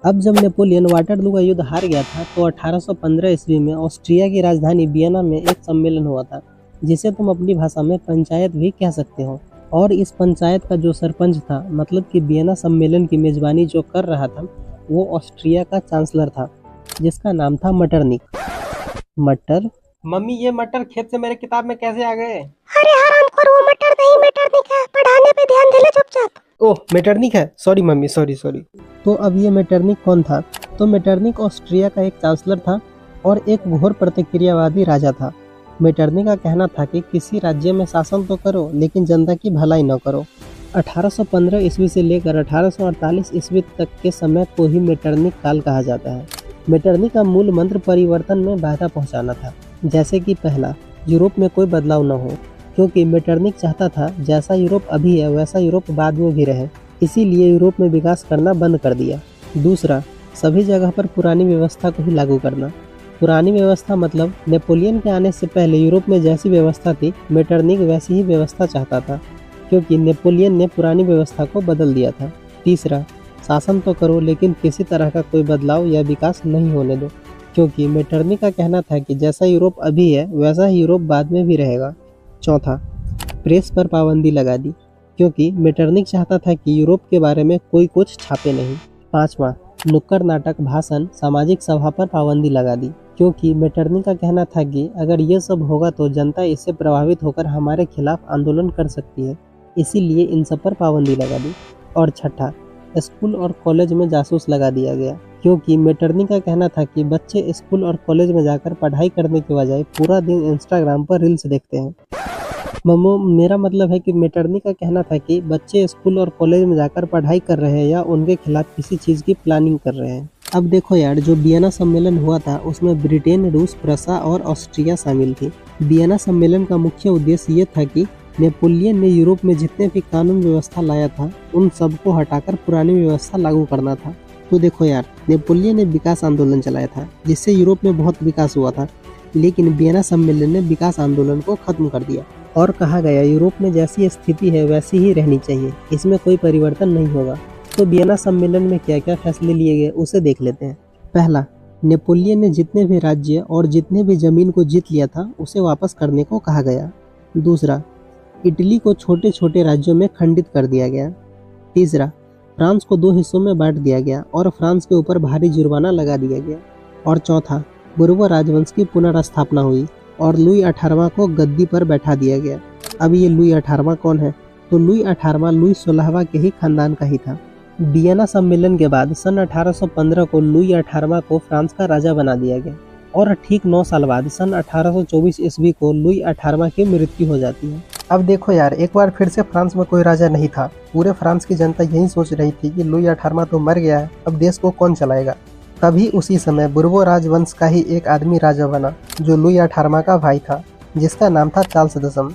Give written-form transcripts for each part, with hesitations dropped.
अब जब Napoleon Waterloo का युद्ध हार गया था तो 1815 ईस्वी में ऑस्ट्रिया की राजधानी वियना में एक सम्मेलन हुआ था, जिसे तुम अपनी भाषा में पंचायत भी कह सकते हो। और इस पंचायत का जो सरपंच था, मतलब कि वियना सम्मेलन की मेजबानी जो कर रहा था, वो ऑस्ट्रिया का चांसलर था, जिसका नाम था मटरनिक। मटर। मम्मी, ये मटर खेत से मेरे किताब में कैसे आ गए? अरे हरामखोर, वो मटर नहीं मेटरनिक है। पढ़ाने पे ध्यान दे ले चुपचाप। ओह, मेटरनिक है। Sorry mummy, sorry sorry. तो अब ये मेटरनिक कौन था? तो मेटरनिक ऑस्ट्रिया का एक चांसलर था और एक घोर प्रतिक्रियावादी राजा था। मेटरनिक का कहना था कि किसी राज्य में शासन तो करो, लेकिन जनता की भलाई न करो। 1815 ईस्वी से लेकर 1848 ईस्वी तक के समय को ही मेटरनिक काल कहा जाता है। मेटरनिक का मूल मंत्र परिवर्तन में बाधा पहुंचाना था। जैसे कि पहला, यूरोप में कोई बदलाव न हो, क्योंकि मेटरनिक चाहता था जैसा यूरोप अभी है वैसा यूरोप बाद में भी रहे, इसीलिए यूरोप में विकास करना बंद कर दिया। दूसरा, सभी जगह पर पुरानी व्यवस्था को ही लागू करना। पुरानी व्यवस्था मतलब नेपोलियन के आने से पहले यूरोप में जैसी व्यवस्था थी, मेटरनिक वैसी ही व्यवस्था चाहता था, क्योंकि नेपोलियन ने पुरानी व्यवस्था को बदल दिया था। तीसरा, शासन तो करो लेकिन किसी तरह का कोई बदलाव या विकास नहीं होने दो, क्योंकि मेटरनिक का कहना था कि जैसा यूरोप अभी है वैसा ही यूरोप बाद में भी रहेगा। चौथा, प्रेस पर पाबंदी लगा दी, क्योंकि मेटरनिक चाहता था कि यूरोप के बारे में कोई कुछ छापे नहीं। पांचवा, नुक्कड़ नाटक, भाषण, सामाजिक सभा पर पाबंदी लगा दी, क्योंकि मेटरनिक का कहना था कि अगर ये सब होगा तो जनता इससे प्रभावित होकर हमारे खिलाफ आंदोलन कर सकती है, इसीलिए इन सब पर पाबंदी लगा दी। और छठा, स्कूल और कॉलेज में जासूस लगा दिया गया, क्योंकि मेटरनिक का कहना था कि बच्चे स्कूल और कॉलेज में जाकर पढ़ाई करने के बजाय पूरा दिन इंस्टाग्राम पर रील्स देखते हैं। मम्मो, मेरा मतलब है कि मेटरनिक का कहना था कि बच्चे स्कूल और कॉलेज में जाकर पढ़ाई कर रहे हैं या उनके खिलाफ किसी चीज़ की प्लानिंग कर रहे हैं। अब देखो यार, जो वियना सम्मेलन हुआ था उसमें ब्रिटेन, रूस, प्रसा और ऑस्ट्रिया शामिल थी। वियना सम्मेलन का मुख्य उद्देश्य ये था कि नेपोलियन ने यूरोप में जितने भी कानून व्यवस्था लाया था उन सबको हटाकर पुरानी व्यवस्था लागू करना था। तो देखो यार, नेपोलियन ने विकास आंदोलन चलाया था जिससे यूरोप में बहुत विकास हुआ था, लेकिन वियना सम्मेलन ने विकास आंदोलन को खत्म कर दिया और कहा गया यूरोप में जैसी स्थिति है वैसी ही रहनी चाहिए, इसमें कोई परिवर्तन नहीं होगा। तो वियना सम्मेलन में क्या क्या फैसले लिए गए उसे देख लेते हैं। पहला, नेपोलियन ने जितने भी राज्य और जितने भी जमीन को जीत लिया था उसे वापस करने को कहा गया। दूसरा, इटली को छोटे छोटे राज्यों में खंडित कर दिया गया। तीसरा, फ्रांस को 2 हिस्सों में बांट दिया गया और फ्रांस के ऊपर भारी जुर्माना लगा दिया गया। और चौथा, बुर्बो राजवंश की पुनर्स्थापना हुई और लुई 18वां को गद्दी पर बैठा दिया गया। अब ये लुई 18वां कौन है? तो लुई 18वां लुई 16वां के ही खानदान का ही था। वियना सम्मेलन के बाद सन 1815 को लुई 18वां को फ्रांस का राजा बना दिया गया और ठीक 9 साल बाद सन 1824 ईस्वी को लुई 18वां की मृत्यु हो जाती है। अब देखो यार, एक बार फिर से फ्रांस में कोई राजा नहीं था। पूरे फ्रांस की जनता यही सोच रही थी कि लुई 18वां तो मर गया है, अब देश को कौन चलाएगा। तभी उसी समय बुर्बो राजवंश का ही एक आदमी राजा बना जो लुई 18वां का भाई था, जिसका नाम था चार्ल्स दशम।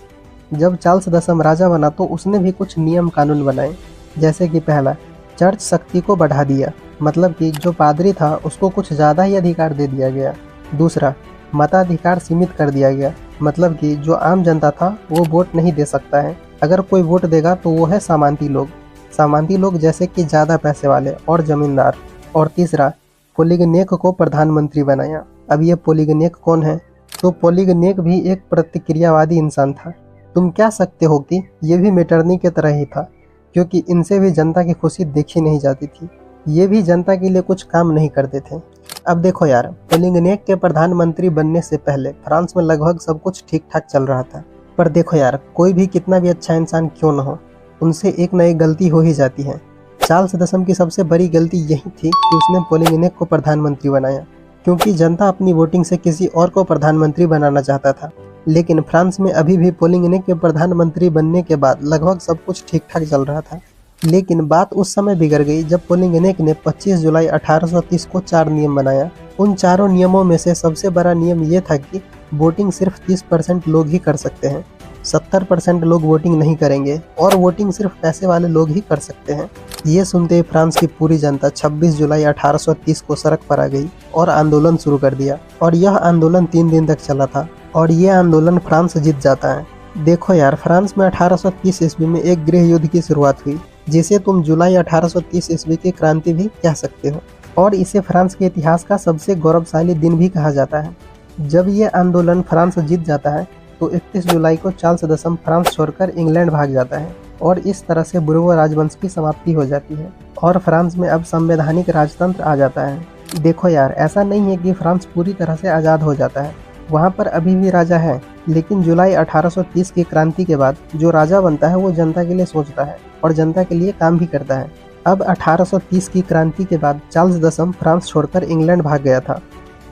जब चार्ल्स दशम राजा बना तो उसने भी कुछ नियम कानून बनाए, जैसे कि पहला, चर्च शक्ति को बढ़ा दिया, मतलब कि जो पादरी था उसको कुछ ज़्यादा ही अधिकार दे दिया गया। दूसरा, मताधिकार सीमित कर दिया गया, मतलब कि जो आम जनता था वो वोट नहीं दे सकता है। अगर कोई वोट देगा तो वो है सामंती लोग। सामंती लोग जैसे कि ज़्यादा पैसे वाले और ज़मींदार। और तीसरा, पोलिगनेक को प्रधानमंत्री बनाया। अब ये पोलिगनेक कौन है? तो पोलिगनेक भी एक प्रतिक्रियावादी इंसान था। तुम कह सकते हो कि ये भी मेटरनिक की तरह ही था, क्योंकि इनसे भी जनता की खुशी देखी नहीं जाती थी। ये भी जनता के लिए कुछ काम नहीं करते थे। अब देखो यार, पोलिगनेक के प्रधानमंत्री बनने से पहले फ्रांस में लगभग सब कुछ ठीक ठाक चल रहा था। पर देखो यार, कोई भी कितना भी अच्छा इंसान क्यों न हो, उनसे एक न एक गलती हो ही जाती है। चार्ल्स दशम की सबसे बड़ी गलती यही थी कि उसने पोलिगनेक को प्रधानमंत्री बनाया, क्योंकि जनता अपनी वोटिंग से किसी और को प्रधानमंत्री बनाना चाहता था। लेकिन फ्रांस में अभी भी पोलिगनेक के प्रधानमंत्री बनने के बाद लगभग सब कुछ ठीक ठाक चल रहा था। लेकिन बात उस समय बिगड़ गई जब पोलिगनेक ने 25 जुलाई 1830 को 4 नियम बनाया। उन चारों नियमों में से सबसे बड़ा नियम ये था कि वोटिंग सिर्फ 30% लोग ही कर सकते हैं, 70% लोग वोटिंग नहीं करेंगे और वोटिंग सिर्फ पैसे वाले लोग ही कर सकते हैं। ये सुनते ही फ्रांस की पूरी जनता 26 जुलाई 1830 को सड़क पर आ गई और आंदोलन शुरू कर दिया। और यह आंदोलन 3 दिन तक चला था और ये आंदोलन फ्रांस जीत जाता है। देखो यार, फ्रांस में 1830 ईस्वी में एक गृह युद्ध की शुरुआत हुई, जिसे तुम जुलाई 1830 ईस्वी की क्रांति भी कह सकते हो। और इसे फ्रांस के इतिहास का सबसे गौरवशाली दिन भी कहा जाता है। जब ये आंदोलन फ्रांस जीत जाता है तो 31 जुलाई को चार्ल्स दशम फ्रांस छोड़कर इंग्लैंड भाग जाता है और इस तरह से बुर्बो राजवंश की समाप्ति हो जाती है और फ्रांस में अब संवैधानिक राजतंत्र आ जाता है। देखो यार, ऐसा नहीं है कि फ्रांस पूरी तरह से आज़ाद हो जाता है, वहाँ पर अभी भी राजा है, लेकिन जुलाई 1830 की क्रांति के बाद जो राजा बनता है वो जनता के लिए सोचता है और जनता के लिए काम भी करता है। अब 1830 की क्रांति के बाद चार्ल्स दशम फ्रांस छोड़कर इंग्लैंड भाग गया था,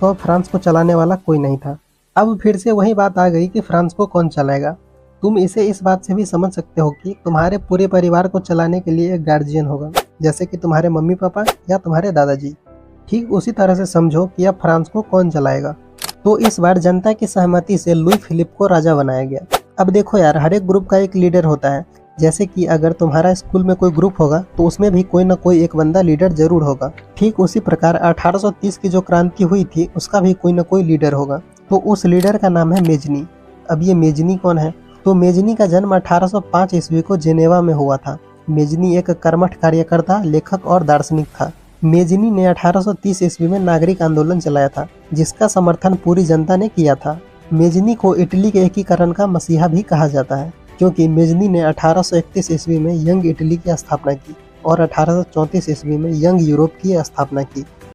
तो अब फ्रांस को चलाने वाला कोई नहीं था। अब फिर से वही बात आ गई कि फ्रांस को कौन चलाएगा। तुम इसे इस बात से भी समझ सकते हो कि तुम्हारे पूरे परिवार को चलाने के लिए एक गार्जियन होगा, जैसे कि तुम्हारे मम्मी पापा या तुम्हारे दादाजी। ठीक उसी तरह से समझो कि अब फ्रांस को कौन चलाएगा। तो इस बार जनता की सहमति से लुई फिलिप को राजा बनाया गया। अब देखो यार, हर एक ग्रुप का एक लीडर होता है। जैसे कि अगर तुम्हारा स्कूल में कोई ग्रुप होगा तो उसमें भी कोई ना कोई एक बंदा लीडर जरूर होगा। ठीक उसी प्रकार 1830 की जो क्रांति हुई थी उसका भी कोई ना कोई लीडर होगा। तो उस लीडर का नाम है मेजनी। अब ये मेजनी कौन है? तो मेजनी का जन्म 1805 ईस्वी को जेनेवा में हुआ था। मेजनी एक कर्मठ कार्यकर्ता, लेखक और दार्शनिक था। मेजनी ने 1830 ईस्वी में नागरिक आंदोलन चलाया था, जिसका समर्थन पूरी जनता ने किया था। मेजनी को इटली के एकीकरण का मसीहा भी कहा जाता है, क्योंकि मेजनी ने 1831 ईस्वी में यंग इटली की स्थापना की और 1834 ईस्वी में यंग यूरोप की स्थापना की।